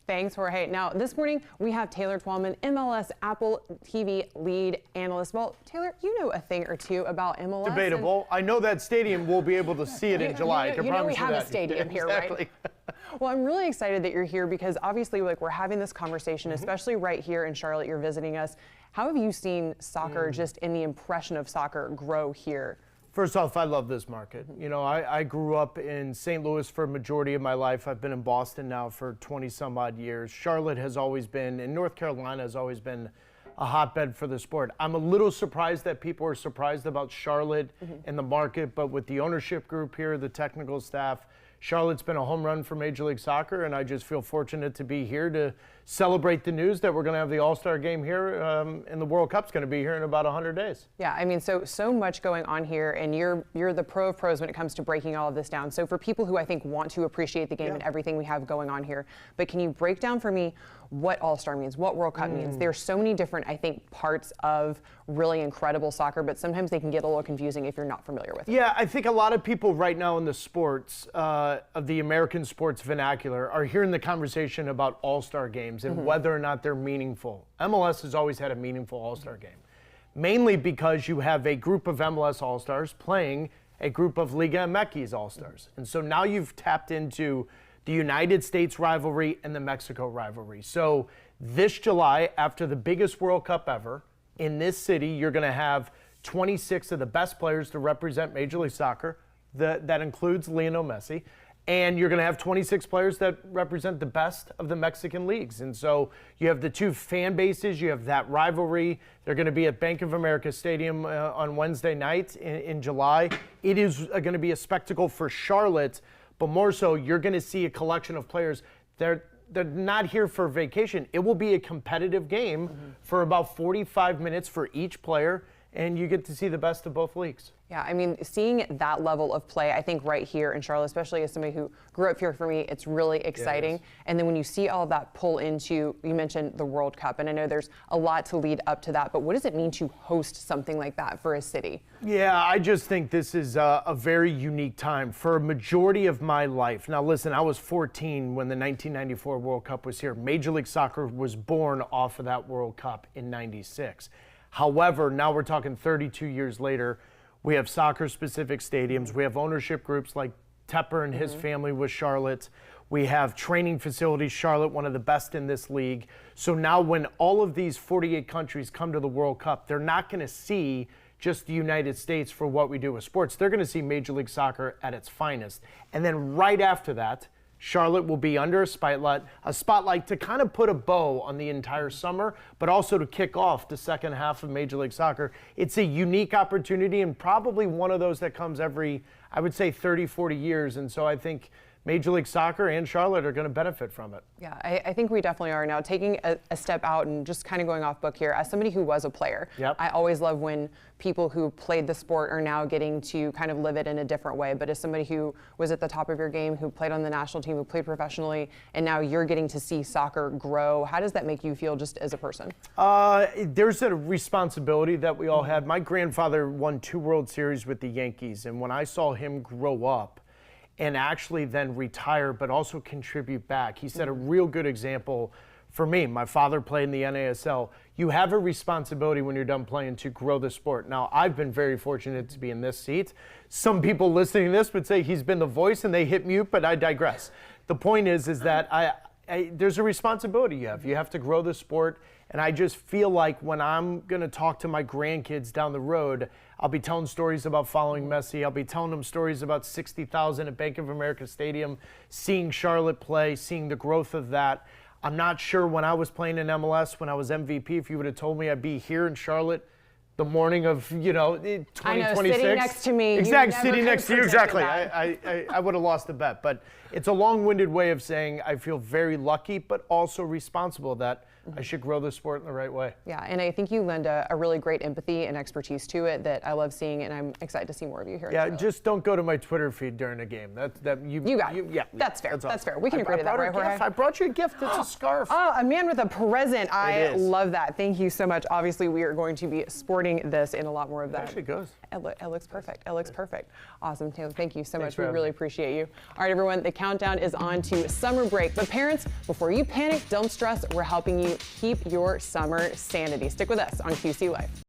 Thanks, Jorge. Now, this morning, we have Taylor Twellman, MLS Apple TV lead analyst. Well, Taylor, you know a thing or two about MLS. Debatable. I know that stadium will be able to see it in July. I can promise you that. We have a stadium here, right? Well, I'm really excited that you're here because obviously, we're having this conversation, especially right here in Charlotte. You're visiting us. How have you seen soccer, just in the impression of soccer, grow here? First off, I love this market. You know, I grew up in St. Louis for a majority of my life. I've been in Boston now for 20 some odd years. Charlotte has always been, and North Carolina has always been a hotbed for the sport. I'm a little surprised that people are surprised about Charlotte and the market, but with the ownership group here, the technical staff, Charlotte's been a home run for Major League Soccer, and I just feel fortunate to be here to celebrate the news that we're going to have the All-Star game here, and the World Cup's going to be here in about 100 days. Yeah, I mean, so much going on here, and you're the pro of pros when it comes to breaking all of this down. So for people who I think want to appreciate the game and everything we have going on here, but can you break down for me what All-Star means, what World Cup means? There's so many different, I think, parts of really incredible soccer, but sometimes they can get a little confusing if you're not familiar with it. Yeah, I think a lot of people right now in the sports, of the American sports vernacular, are hearing the conversation about All-Star games and whether or not they're meaningful. MLS has always had a meaningful All-Star game, mainly because you have a group of MLS All-Stars playing a group of Liga MX All-Stars. And so now you've tapped into the United States rivalry and the Mexico rivalry. So this July, after the biggest World Cup ever, in this city, you're going to have 26 of the best players to represent Major League Soccer. That includes Lionel Messi. And you're going to have 26 players that represent the best of the Mexican leagues. And so you have the two fan bases, you have that rivalry. They're going to be at Bank of America Stadium on Wednesday night in July. It is going to be a spectacle for Charlotte, but more so, you're going to see a collection of players. They're not here for vacation. It will be a competitive game for about 45 minutes for each player, and you get to see the best of both leagues. Yeah, I mean, seeing that level of play, I think right here in Charlotte, especially as somebody who grew up here, for me, it's really exciting. Yeah, and then when you see all of that pull into, you mentioned the World Cup, and I know there's a lot to lead up to that, but what does it mean to host something like that for a city? Yeah, I just think this is a very unique time for a majority of my life. Now, listen, I was 14 when the 1994 World Cup was here. Major League Soccer was born off of that World Cup in '96. However, now we're talking 32 years later. We have soccer-specific stadiums. We have ownership groups like Tepper and his family with Charlotte. We have training facilities. Charlotte, one of the best in this league. So now when all of these 48 countries come to the World Cup, they're not going to see just the United States for what we do with sports. They're going to see Major League Soccer at its finest. And then right after that, Charlotte will be under a spotlight to kind of put a bow on the entire summer, but also to kick off the second half of Major League Soccer. It's a unique opportunity and probably one of those that comes every, I would say, 30, 40 years. And so I think Major League Soccer and Charlotte are going to benefit from it. Yeah, I think we definitely are. Now, taking a step out and just kind of going off book here, as somebody who was a player, I always love when people who played the sport are now getting to kind of live it in a different way. But as somebody who was at the top of your game, who played on the national team, who played professionally, and now you're getting to see soccer grow, how does that make you feel just as a person? There's a responsibility that we all had. My grandfather won 2 World Series with the Yankees, and when I saw him grow up, and actually then retire, but also contribute back. He set a real good example for me. My father played in the NASL. You have a responsibility when you're done playing to grow the sport. Now, I've been very fortunate to be in this seat. Some people listening to this would say he's been the voice and they hit mute, but I digress. The point is that there's a responsibility you have. You have to grow the sport. And I just feel like when I'm going to talk to my grandkids down the road, I'll be telling stories about following Messi. I'll be telling them stories about 60,000 at Bank of America Stadium, seeing Charlotte play, seeing the growth of that. I'm not sure when I was playing in MLS, when I was MVP, if you would have told me I'd be here in Charlotte the morning of, 2026. I know, sitting next to me. Exactly, sitting next to you, exactly. I would have lost the bet. But it's a long-winded way of saying I feel very lucky, but also responsible that I should grow the sport in the right way. Yeah, and I think you lend a really great empathy and expertise to it that I love seeing, and I'm excited to see more of you here. Yeah, just don't go to my Twitter feed during a game. You got it. Yeah, that's fair. That's fair. We can agree to that, right, Jorge? I brought you a gift. It's a scarf. Oh, a man with a present. I love that. Thank you so much. Obviously, we are going to be sporting supporting this and a lot more of that. It actually goes. It looks perfect. It looks perfect. Awesome, Taylor. Thank you so much. We for really appreciate you. All right, everyone. The countdown is on to summer break. But parents, before you panic, don't stress. We're helping you keep your summer sanity. Stick with us on QC Life.